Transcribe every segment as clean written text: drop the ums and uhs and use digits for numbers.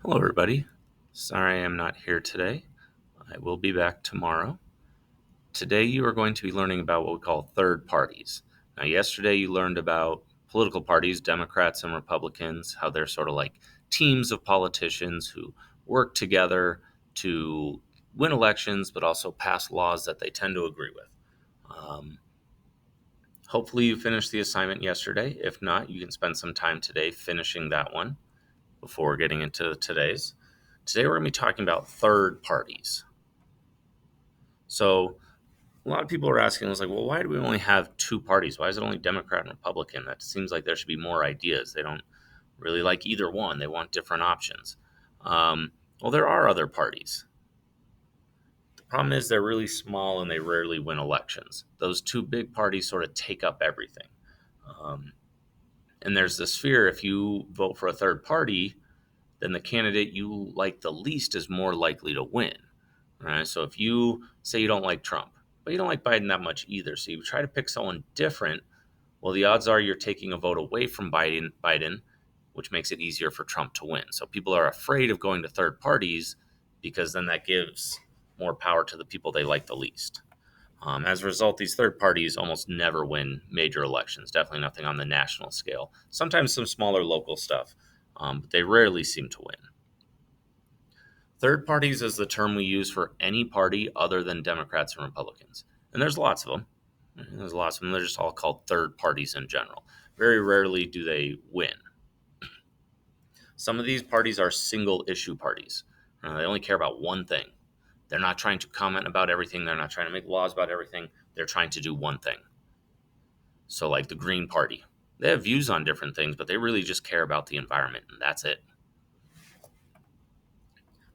Hello, everybody. Sorry I'm not here today. I will be back tomorrow. Today, you are going to be learning about what we call third parties. Now, yesterday, you learned about political parties, Democrats and Republicans, how they're sort of like teams of politicians who work together to win elections, but also pass laws that they tend to agree with. Um, Hopefully, you finished the assignment yesterday. If not, you can spend some time today finishing that one before getting into today's. Today, we're going to be talking about third parties. So a lot of people are asking us, like, well, why do we only have two parties? Why is it only Democrat and Republican? That seems like there should be more ideas. They don't really like either one. They want different options. Well, there are other parties. The problem is they're really small and they rarely win elections. Those two big parties sort of take up everything. Um, and there's this fear if you vote for a third party, then the candidate you like the least is more likely to win. Right? So if you say you don't like Trump, but you don't like Biden that much either, so you try to pick someone different, well, the odds are you're taking a vote away from Biden, which makes it easier for Trump to win. So people are afraid of going to third parties because then that gives more power to the people they like the least. As a result, these third parties almost never win major elections, definitely nothing on the national scale. Sometimes some smaller local stuff, but they rarely seem to win. Third parties is the term we use for any party other than Democrats and Republicans. And there's lots of them. There's lots of them. They're just all called third parties in general. Very rarely do they win. Some of these parties are single issue parties. They only care about one thing. They're not trying to comment about everything. They're not trying to make laws about everything. They're trying to do one thing. So, like the Green Party, they have views on different things, but they really just care about the environment, and that's it.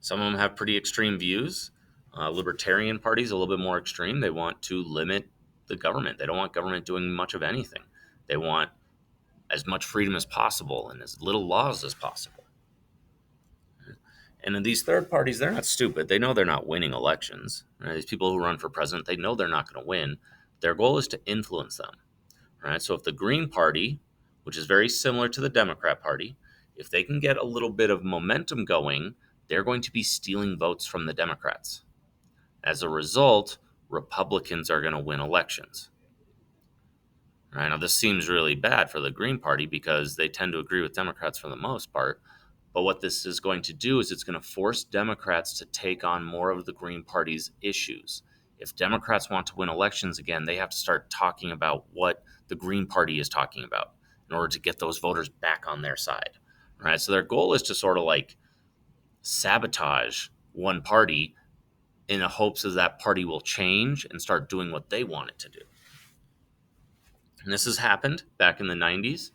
Some of them have pretty extreme views. Libertarian parties a little bit more extreme. They want to limit the government. They don't want government doing much of anything. They want as much freedom as possible and as little laws as possible. And in these third parties, they're not stupid. They know they're not winning elections. Right? These people who run for president, they know they're not going to win. Their goal is to influence them. Right? So if the Green Party, which is very similar to the Democrat Party, if they can get a little bit of momentum going, they're going to be stealing votes from the Democrats. As a result, Republicans are going to win elections. Right? Now, this seems really bad for the Green Party because they tend to agree with Democrats for the most part. But what this is going to do is it's going to force Democrats to take on more of the Green Party's issues. If Democrats want to win elections again, they have to start talking about what the Green Party is talking about in order to get those voters back on their side. Right? So their goal is to sort of like sabotage one party in the hopes that that party will change and start doing what they want it to do. And this has happened back in the 90s.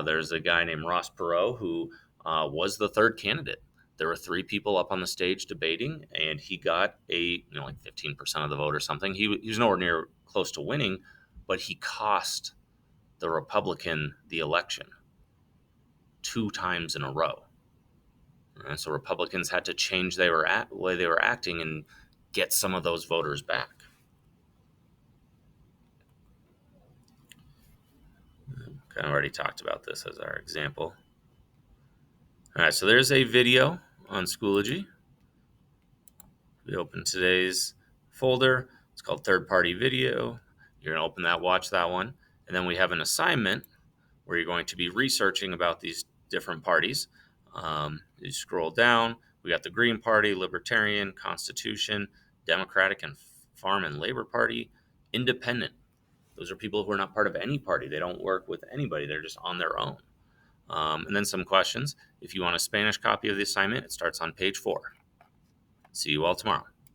There's a guy named Ross Perot who was the third candidate. There were three people up on the stage debating, and he got like 15% of the vote or something. He was nowhere near close to winning, but he cost the Republican the election two times in a row. And so Republicans had to change the way they were acting and get some of those voters back. Kind of already talked about this as our example. All right, so there's a video on Schoology. We open today's folder. It's called Third Party Video. You're going to open that, watch that one. And then we have an assignment where you're going to be researching about these different parties. You scroll down. We got the Green Party, Libertarian, Constitution, Democratic and Farm and Labor Party, Independent. Those are people who are not part of any party. They don't work with anybody. They're just on their own. And then some questions. If you want a Spanish copy of the assignment, it starts on page 4. See you all tomorrow.